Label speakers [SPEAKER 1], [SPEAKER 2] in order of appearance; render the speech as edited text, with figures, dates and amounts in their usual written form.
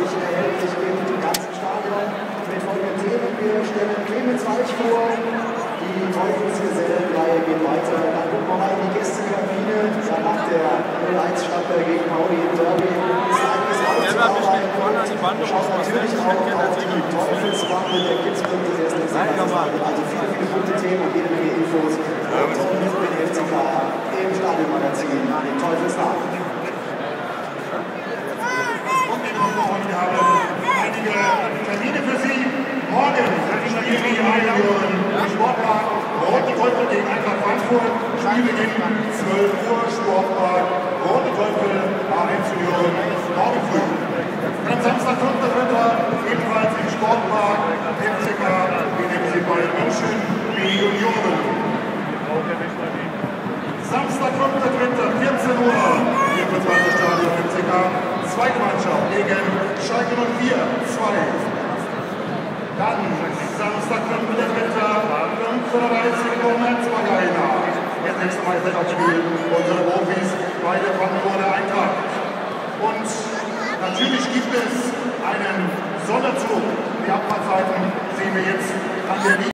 [SPEAKER 1] erhältlich im ganzen Stadion mit folgenden Themen. Wir stellen Clemens Walch vor, die Teufelsgesellenreihe geht weiter. Dann gucken wir mal in die Gästekabine. Ja, nach der 0-1-Schlappe gegen Pauli im Derby ist einiges auszuarbeiten. Wir schauen natürlich auch auf die Teufelswache der Kitzbühel des ersten Semesters. Also viele gute Themen und jede Menge Infos. Und mit dem FCK im Stadionmagazin den Teufelswache.
[SPEAKER 2] Wir haben einige Termine für Sie. Morgen spielen wir im Sportpark Rote Teufel gegen Eintracht Frankfurt. Spielbeginn 12 Uhr, Sportpark Rote Teufel, A1 Union, morgen früh. Am Samstag, 5.3. ebenfalls im Sportpark FCK gegen FC Bayern München, B Junioren. Samstag, 5.3. 14 Uhr, hier im Stadion FCK, Zweitmannschaft gegen Schalke 04, 2. Dann Samstag, 5.3. 5:30 Uhr, Merzberg Arena. Das nächste Meisterschaftsspiel unserer Profis bei der Frankfurter Eintracht. Und natürlich gibt es einen Sonderzug. Die Abfahrtzeiten sehen wir jetzt an der